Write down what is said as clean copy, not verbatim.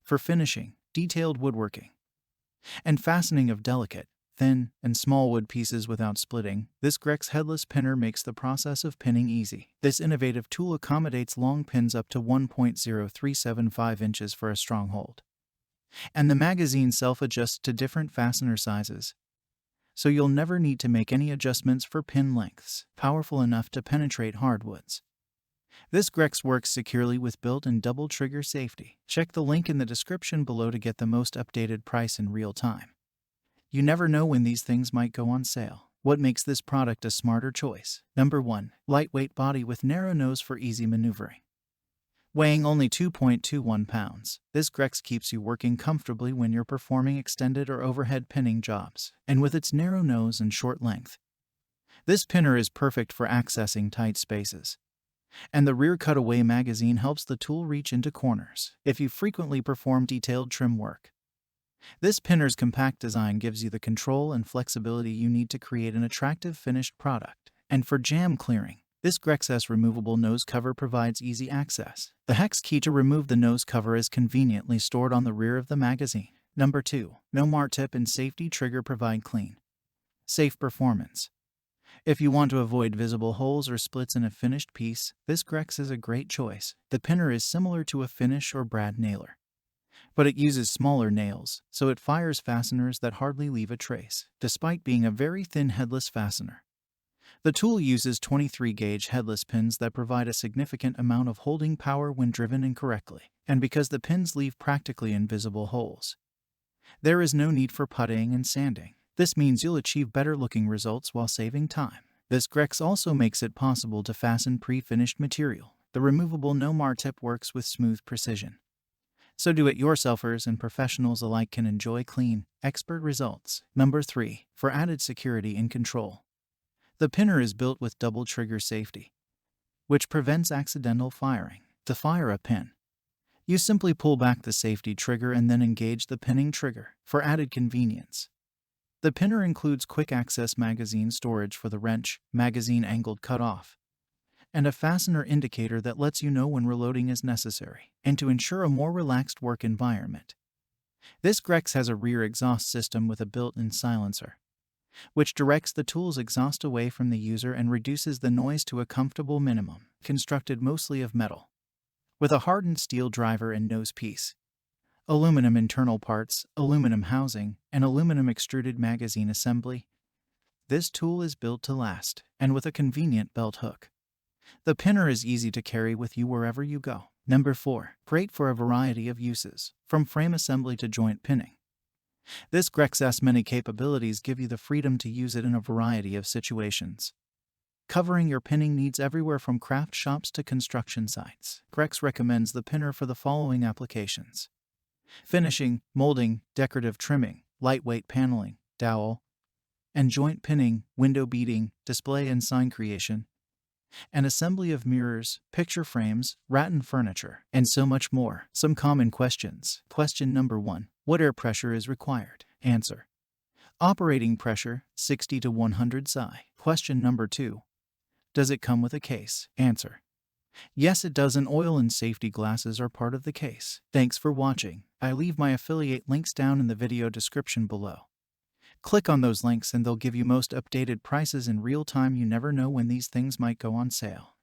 for finishing, detailed woodworking, and fastening of delicate, thin, and small wood pieces without splitting. This Grex Headless Pinner makes the process of pinning easy. This innovative tool accommodates long pins up to 1.0375 inches for a strong hold. And the magazine self-adjusts to different fastener sizes, so you'll never need to make any adjustments for pin lengths. Powerful enough to penetrate hardwoods. This Grex works securely with built-in double trigger safety. Check the link in the description below to get the most updated price in real time. You never know when these things might go on sale. What makes this product a smarter choice? Number 1. Lightweight body with narrow nose for easy maneuvering. Weighing only 2.21 pounds, this Grex keeps you working comfortably when you're performing extended or overhead pinning jobs. And with its narrow nose and short length, this pinner is perfect for accessing tight spaces. And the rear cutaway magazine helps the tool reach into corners if you frequently perform detailed trim work. This pinner's compact design gives you the control and flexibility you need to create an attractive finished product. And for jam clearing, this Grex S removable nose cover provides easy access. The hex key to remove the nose cover is conveniently stored on the rear of the magazine. Number 2. No Mar tip and safety trigger provide clean, safe performance. If you want to avoid visible holes or splits in a finished piece, this Grex is a great choice. The pinner is similar to a finish or brad nailer, but it uses smaller nails, so it fires fasteners that hardly leave a trace. Despite being a very thin headless fastener, the tool uses 23-gauge headless pins that provide a significant amount of holding power when driven incorrectly. And because the pins leave practically invisible holes, there is no need for puttying and sanding. This means you'll achieve better-looking results while saving time. This Grex also makes it possible to fasten pre-finished material. The removable No Mar tip works with smooth precision, so do-it-yourselfers and professionals alike can enjoy clean, expert results. Number 3. For added security and control, the pinner is built with double trigger safety, which prevents accidental firing. To fire a pin, you simply pull back the safety trigger and then engage the pinning trigger. For added convenience, the pinner includes quick access magazine storage for the wrench, magazine angled cutoff, and a fastener indicator that lets you know when reloading is necessary. And to ensure a more relaxed work environment, this Grex has a rear exhaust system with a built-in silencer, which directs the tool's exhaust away from the user and reduces the noise to a comfortable minimum. Constructed mostly of metal, with a hardened steel driver and nose piece, aluminum internal parts, aluminum housing, and aluminum extruded magazine assembly, this tool is built to last. And with a convenient belt hook, the pinner is easy to carry with you wherever you go. Number 4. Great for a variety of uses, from frame assembly to joint pinning. This Grex's many capabilities give you the freedom to use it in a variety of situations, covering your pinning needs everywhere from craft shops to construction sites. Grex recommends the pinner for the following applications: finishing, molding, decorative trimming, lightweight paneling, dowel and joint pinning, window beading, display and sign creation, and assembly of mirrors, picture frames, rattan furniture, and so much more. Some common questions. Question number 1. What air pressure is required? Answer: operating pressure, 60 to 100 psi. Question number 2. Does it come with a case? Answer: yes, it does, and oil and safety glasses are part of the case. Thanks for watching. I leave my affiliate links down in the video description below. Click on those links and they'll give you most updated prices in real time. You never know when these things might go on sale.